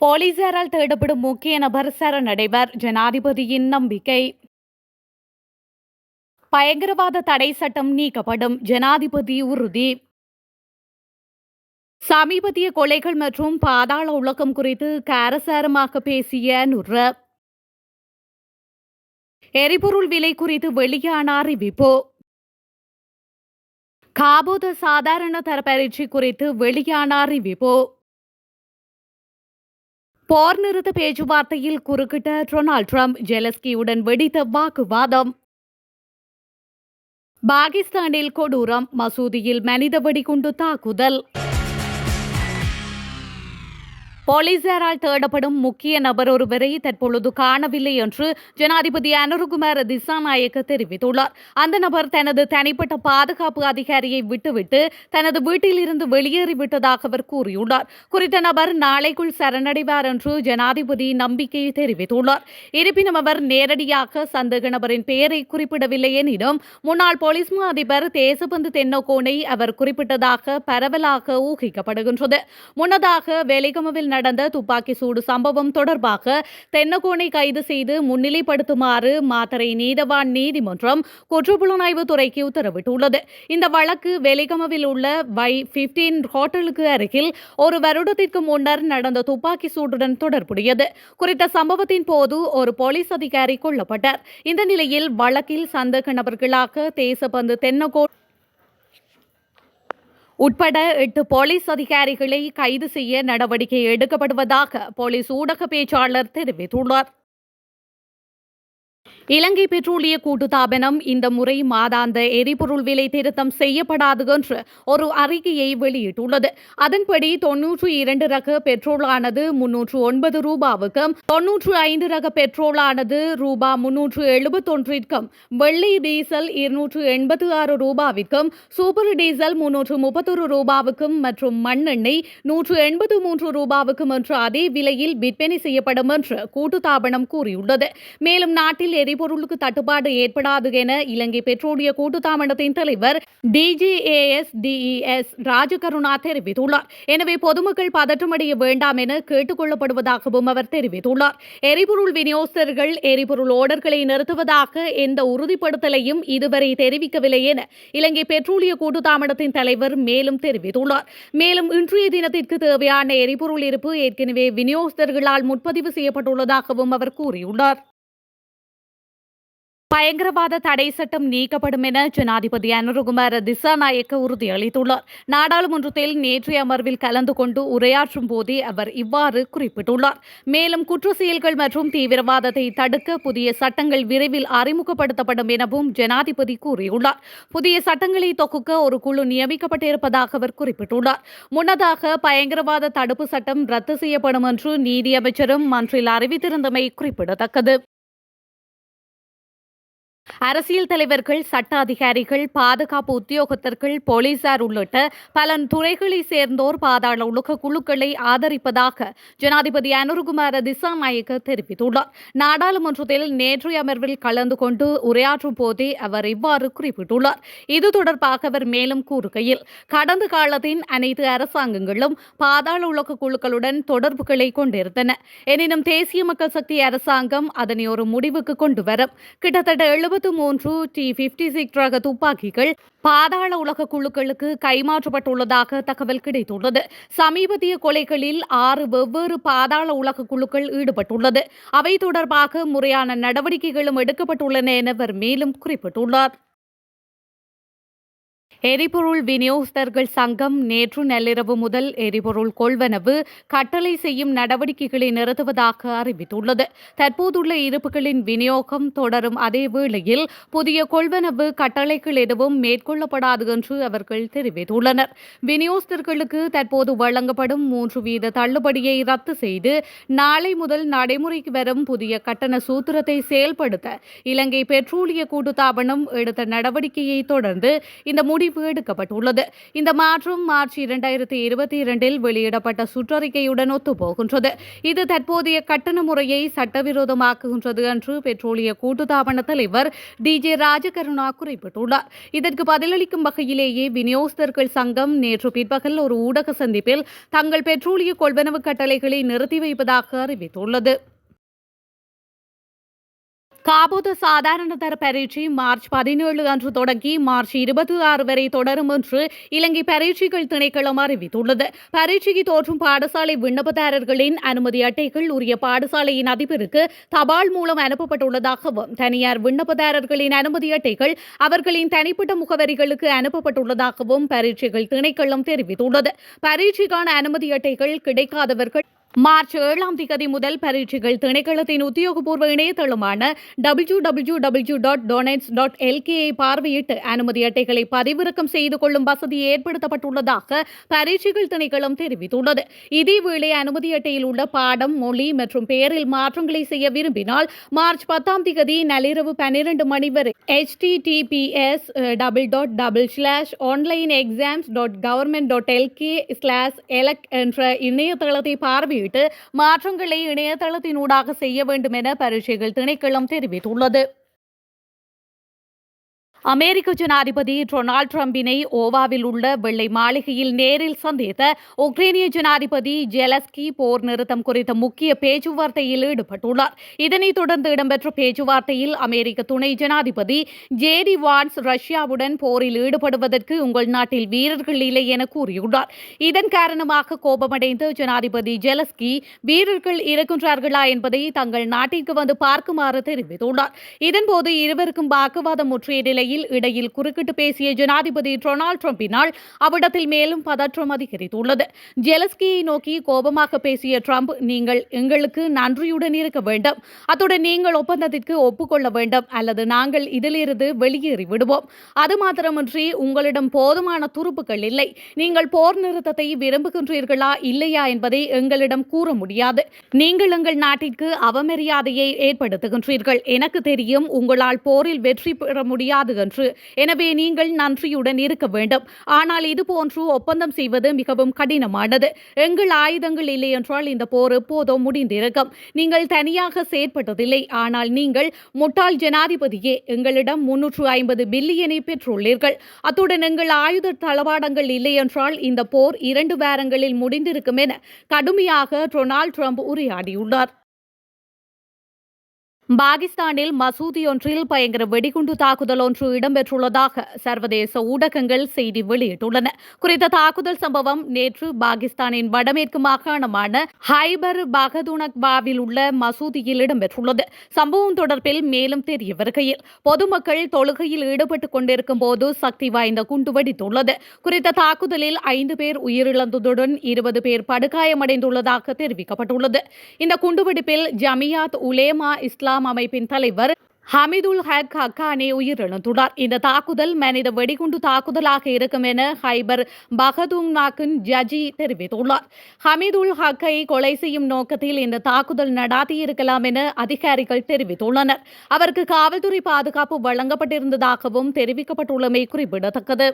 போலீசாரால் தேடப்படும் முக்கிய நபர் சரணடைவர், ஜனாதிபதியின் நம்பிக்கை. பயங்கரவாத தடை சட்டம் நீக்கப்படும், ஜனாதிபதி உறுதி. சமீபத்திய கொலைகள் மற்றும் பாதாள உலகம் குறித்து காரசாரமாக பேசிய நுர. எரிபொருள் விலை குறித்து வெளியான அறிவிப்பு. காபோத சாதாரண தர பரீட்சை குறித்து வெளியான அறிவிப்பு. போர் நிறுத்த பேச்சுவார்த்தையில் குறுக்கிட்ட டொனால்ட் ட்ரம்ப், ஜெலஸ்கியுடன் வெடித்த வாக்குவாதம். பாகிஸ்தானில் கொடூரம், மசூதியில் மனித வெடிகுண்டு தாக்குதல். போலீசாரால் தேடப்படும் முக்கிய நபர் ஒருவரை தற்பொழுது காணவில்லை என்று ஜனாதிபதி அனுரகுமார திசாநாயக்க தெரிவித்துள்ளார். அந்த நபர் தனது தனிப்பட்ட பாதுகாப்பு அதிகாரியை விட்டுவிட்டு தனது வீட்டில் இருந்து வெளியேறிவிட்டதாக அவர் கூறியுள்ளார். குறித்த நபர் நாளைக்குள் சரணடைவார் என்று ஜனாதிபதி நம்பிக்கை தெரிவித்துள்ளார். இருப்பினும் அவர் நேரடியாக சந்தேக நபரின் பெயரை குறிப்பிடவில்லை எனினும் முன்னாள் போலீஸ் மா அதிபர் தேசபந்து தென்னகோனை அவர் குறிப்பிட்டதாக பரவலாக ஊகிக்கப்படுகின்றது. முன்னதாக வெலிகமவில் நடந்த துப்பாக்கி சூடு சம்பவம் தொடர்பாக தென்னகோனை கைது செய்து முன்னிலைப்படுத்துமாறு மாத்தறை நீதவான் நீதிமன்றம் குற்றப்புலனாய்வு துறைக்கு உத்தரவிட்டுள்ளது. இந்த வழக்கு வெலிகமவில் உள்ள Y15 ஹோட்டலுக்கு அருகில் ஒரு வருடத்திற்கு முன்னர் நடந்த துப்பாக்கி சூடுடன் தொடர்புடையது. குறித்த சம்பவத்தின் போது ஒரு போலீஸ் அதிகாரி கொல்லப்பட்டார். இந்த நிலையில் வழக்கில் சந்தேக நபர்களாக தேசபந்து தென்னகோ உட்பட 8 போலீஸ் அதிகாரிகளை கைது செய்ய நடவடிக்கை எடுக்கப்படுவதாக போலீஸ் ஊடக பேச்சாளர் தெரிவித்துள்ளார். இலங்கை பெட்ரோலிய கூட்டுத்தாபனம் இந்த முறை மாதாந்த எரிபொருள் விலை திருத்தம் செய்யப்படாது என்று ஒரு அறிக்கையை வெளியிட்டுள்ளது. அதன்படி 92 ரக பெட்ரோலானது 309 ரூபாவுக்கும், 95 ரக பெட்ரோலானது ரூபா 371ற்கும், வெள்ளை டீசல் 286 ரூபாவிற்கும், சூப்பர் டீசல் 331 ரூபாவுக்கும் மற்றும் மண்ணெண்ணெய் 183 ரூபாவுக்கும் என்ற அதே விலையில் விற்பனை செய்யப்படும் என்று கூட்டுத்தாபனம் கூறியுள்ளது. மேலும் நாட்டில் எரிபொருளுக்கு தட்டுப்பாடு ஏற்படாது என இலங்கை பெட்ரோலிய கூட்டுத்தாபனத்தின் தலைவர் DGASDES ராஜகருணா தெரிவித்துள்ளார். எனவே பொதுமக்கள் பதற்றமடைய வேண்டாம் என கேட்டுக் கொள்ளப்படுவதாகவும் அவர் தெரிவித்துள்ளார். எரிபொருள் விநியோகஸ்தர்கள் எரிபொருள் ஓர்டர்களை நிறுத்துவதாக எந்த உறுதிப்படுத்தலையும் இதுவரை தெரிவிக்கவில்லை என இலங்கை பெட்ரோலிய கூட்டுத்தாபனத்தின் தலைவர் மேலும் தெரிவித்துள்ளார். மேலும் இன்றைய தினத்திற்கு தேவையான எரிபொருள் இருப்பு ஏற்கனவே விநியோகஸ்தர்களால் முன்பதிவு செய்யப்பட்டுள்ளதாகவும் அவர் கூறியுள்ளார். பயங்கரவாத தடை சட்டம் நீக்கப்படும் என ஜனாதிபதி அனுரகுமார திசாநாயக்க உறுதியளித்துள்ளார். நாடாளுமன்றத்தில் நேற்றைய அமர்வில் கலந்து கொண்டு உரையாற்றும் போதே அவர் இவ்வாறு குறிப்பிட்டுள்ளார். மேலும் குற்ற செயல்கள் மற்றும் தீவிரவாதத்தை தடுக்க புதிய சட்டங்கள் விரைவில் அறிமுகப்படுத்தப்படும் எனவும் ஜனாதிபதி கூறியுள்ளார். புதிய சட்டங்களை தொகுக்க ஒரு குழு நியமிக்கப்பட்டிருப்பதாக அவர் குறிப்பிட்டுள்ளார். முன்னதாக பயங்கரவாத தடுப்பு சட்டம் ரத்து செய்யப்படும் என்று நீதியமைச்சரும் மன்றில் அறிவித்திருந்தமை குறிப்பிடத்தக்கது. அரசியல் தலைவர்கள், சட்ட அதிகாரிகள், பாதுகாப்பு உத்தியோகத்தர்கள், போலீசார் உள்ளிட்ட பல துறைகளை சேர்ந்தோர் பாதாள உலக குழுக்களை ஆதரிப்பதாக ஜனாதிபதி அனுரகுமார திசாநாயக்க தெரிவித்துள்ளார். நாடாளுமன்றத்தில் நேற்றைய அமர்வில் கலந்து கொண்டு உரையாற்றும் போதே அவர் இவ்வாறு குறிப்பிட்டுள்ளார். இது தொடர்பாக அவர் மேலும் கூறுகையில், கடந்த காலத்தின் அனைத்து அரசாங்கங்களும் பாதாள உலக குழுக்களுடன் தொடர்புகளை கொண்டிருந்தன. எனினும் தேசிய மக்கள் சக்தி அரசாங்கம் அதனை ஒரு முடிவுக்கு கொண்டு வரும். கிட்டத்தட்ட 73 T56 ரக துப்பாக்கிகள் பாதாள உலக குழுக்களுக்கு கைமாற்றப்பட்டுள்ளதாக தகவல் கிடைத்துள்ளது. சமீபத்திய கொலைகளில் 6 வெவ்வேறு பாதாள உலக குழுக்கள் ஈடுபட்டுள்ளது. அவை தொடர்பாக முறையான நடவடிக்கைகளும் எடுக்கப்பட்டுள்ளன என அவர் மேலும் குறிப்பிட்டுள்ளார். எரிபொருள் விநியோகஸ்தர்கள் சங்கம் நேற்று நள்ளிரவு முதல் எரிபொருள் கொள்வனவு கட்டளை செய்யும் நடவடிக்கைகளை நிறுத்துவதாக அறிவித்துள்ளது. தற்போதுள்ள இருப்புகளின் விநியோகம் தொடரும் அதே வேளையில் புதிய கொள்வனவு கட்டளைகள் எதுவும் மேற்கொள்ளப்படாது என்று அவர்கள் தெரிவித்துள்ளனர். விநியோகஸ்தர்களுக்கு தற்போது வழங்கப்படும் 3% தள்ளுபடியை ரத்து செய்து நாளை முதல் நடைமுறைக்கு வரும் புதிய கட்டண சூத்திரத்தை செயல்படுத்த இலங்கை பெட்ரோலிய கூட்டுத்தாபனம் எடுத்த நடவடிக்கையை தொடர்ந்து இந்த முடிவு முடிவு எடுக்கப்பட்டுள்ளது. இந்த மாற்றம் மார்ச் 2022 வெளியிடப்பட்ட சுற்றறிக்கையுடன் ஒத்துப்போகின்றது. இது தற்போதைய கட்டண முறையை சட்டவிரோதமாக்குகின்றது என்று பெட்ரோலிய கூட்டுத்தாபன தலைவர் DJ ராஜகருணா குறிப்பிட்டுள்ளார். இதற்கு பதிலளிக்கும் வகையிலேயே விநியோகஸ்தர்கள் சங்கம் நேற்று பிற்பகல் ஒரு ஊடக சந்திப்பில் தங்கள் பெட்ரோலிய கொள்வனவு கட்டளைகளை நிறுத்தி வைப்பதாக அறிவித்துள்ளது. காபோது சாதாரண தர பரீட்சை மார்ச் 17 அன்று தொடங்கி மார்ச் 26 வரை தொடரும் என்று இலங்கை பரீட்சைகள் திணைக்களம் அறிவித்துள்ளது. பரீட்சைக்கு தோற்றும் பாடசாலை விண்ணப்பதாரர்களின் அனுமதி அட்டைகள் உரிய பாடசாலையின் அதிபருக்கு தபால் மூலம் அனுப்பப்பட்டுள்ளதாகவும் தனியார் விண்ணப்பதாரர்களின் அனுமதி அட்டைகள் அவர்களின் தனிப்பட்ட முகவரிகளுக்கு அனுப்பப்பட்டுள்ளதாகவும் பரீட்சைகள் திணைக்களம் தெரிவித்துள்ளது. பரீட்சைக்கான அனுமதி அட்டைகள் கிடைக்காதவர்கள் மார்ச் 7 முதல் பரீட்சைகள் திணைக்களத்தின் உத்தியோகபூர்வ இணையதளமான www.donets.lk பார்வையிட்டு அனுமதி அட்டைகளை பதிவிறக்கம் செய்து கொள்ளும் வசதி ஏற்படுத்தப்பட்டுள்ளதாக பரீட்சைகள் திணைக்களம் தெரிவித்துள்ளது. இதேவேளை அனுமதி அட்டையில் உள்ள பாடம், மொழி மற்றும் பெயரில் மாற்றங்களை செய்ய விரும்பினால் மார்ச் 10 நள்ளிரவு 12 மணி வரை https://onlineexams.government.lk/elect என்ற இணையதளத்தை பார்வையிட்டு மாற்றங்களை இணையதளத்தினூடாக செய்ய வேண்டும் என பரீட்சைகள் திணைக்களம் தெரிவித்துள்ளது. அமெரிக்க ஜனாதிபதி டொனால்ட் ட்ரம்பினை ஓவாவில் உள்ள வெள்ளை மாளிகையில் நேரில் சந்தித்த உக்ரைனிய ஜனாதிபதி ஜெலஸ்கி போர் நிறுத்தம் குறித்த முக்கிய பேச்சுவார்த்தையில் ஈடுபட்டுள்ளார். இதனைத் தொடர்ந்து இடம்பெற்ற பேச்சுவார்த்தையில் அமெரிக்க துணை ஜனாதிபதி JD வான்ஸ் ரஷ்யாவுடன் போரில் ஈடுபடுவதற்கு உங்கள் நாட்டில் வீரர்கள் இல்லை என கூறியுள்ளார். இதன் காரணமாக கோபமடைந்த ஜனாதிபதி ஜெலஸ்கி வீரர்கள் இருக்கின்றார்களா என்பதை தங்கள் நாட்டிற்கு வந்து பார்க்குமாறு தெரிவித்துள்ளார். இதன்போது இருவருக்கும் வாக்குவாதம் முற்றிய நிலையில் இடையில் குறுக்கிட்டு பேசிய ஜனாதிபதி டொனால்ட் ட்ரம்பினால் அவ்விடத்தில் மேலும் பதற்றம் அதிகரித்துள்ளது. ஜெலஸ்கியை நோக்கி கோபமாக பேசிய ட்ரம்ப், நீங்கள் எங்களுக்கு நன்றியுடன் இருக்க வேண்டும், அத்துடன் நீங்கள் ஒப்பந்தத்திற்கு ஒப்புக்கொள்ள வேண்டும் அல்லது நாங்கள் இதிலிருந்து வெளியேறி விடுவோம். அது மாத்திரமின்றி உங்களிடம் போதுமான துருப்புகள் இல்லை. நீங்கள் போர் நிறுத்தத்தை விரும்புகின்றீர்களா இல்லையா என்பதை எங்களிடம் கூற முடியாது. நீங்கள் எங்கள் நாட்டிற்கு அவமரியாதையை ஏற்படுத்துகின்றீர்கள். எனக்கு தெரியும் உங்களால் போரில் வெற்றி பெற முடியாது என்று. எனவே நீங்கள் நன்றியுடன் இருக்க வேண்டும். ஆனால் இதுபோன்று ஒப்பந்தம் செய்வது மிகவும் கடினமானது. எங்கள் ஆயுதங்கள் இல்லை என்றால் இந்த போர் எப்போதோ முடிந்திருக்கும். நீங்கள் தனியாக செயற்பட்டதில்லை. ஆனால் நீங்கள் முட்டாள் ஜனாதிபதியே, எங்களிடம் 350 பில்லியனை பெற்றுள்ளீர்கள். அத்துடன் எங்கள் ஆயுத தளவாடங்கள் இல்லை என்றால் இந்த போர் 2 வாரங்களில் முடிந்திருக்கும் என கடுமையாக டொனால்ட் ட்ரம்ப் உரையாடியுள்ளார். பாகிஸ்தானில் மசூதி ஒன்றில் பயங்கர வெடிகுண்டு தாக்குதல் ஒன்று இடம்பெற்றுள்ளதாக சர்வதேச ஊடகங்கள் செய்தி வெளியிட்டுள்ளன. குறித்த தாக்குதல் சம்பவம் நேற்று பாகிஸ்தானின் வடமேற்கு மாகாணமான ஹைபர் பகதுனக்வாவில் உள்ள மசூதியில் இடம்பெற்றுள்ளது. சம்பவம் தொடர்பில் மேலும் தெரிய வருகையில் பொதுமக்கள் தொழுகையில் ஈடுபட்டுக் கொண்டிருக்கும் போது சக்தி வாய்ந்த குண்டு வெடித்துள்ளது. குறித்த தாக்குதலில் 5 பேர் உயிரிழந்ததுடன் 20 பேர் படுகாயமடைந்துள்ளதாக தெரிவிக்கப்பட்டுள்ளது. இந்த குண்டுவெடிப்பில் ஜமியாத் உலேமா இஸ்லாம் அமைப்பின் தலைவர் ஹமிதுல் ஹக் ஹக்கானே உயிரிழந்துள்ளார். இந்த தாக்குதல் மனித வெடிகுண்டு தாக்குதலாக இருக்கும் என ஹைபர் பகதுனாக்கின் ஜஜி தெரிவித்துள்ளார். ஹமிதுல் ஹக்கை கொலை செய்யும் நோக்கத்தில் இந்த தாக்குதல் நடாத்தியிருக்கலாம் என அதிகாரிகள் தெரிவித்துள்ளனர். அவருக்கு காவல்துறை பாதுகாப்பு வழங்கப்பட்டிருந்ததாகவும் தெரிவிக்கப்பட்டுள்ளமை குறிப்பிடத்தக்கது.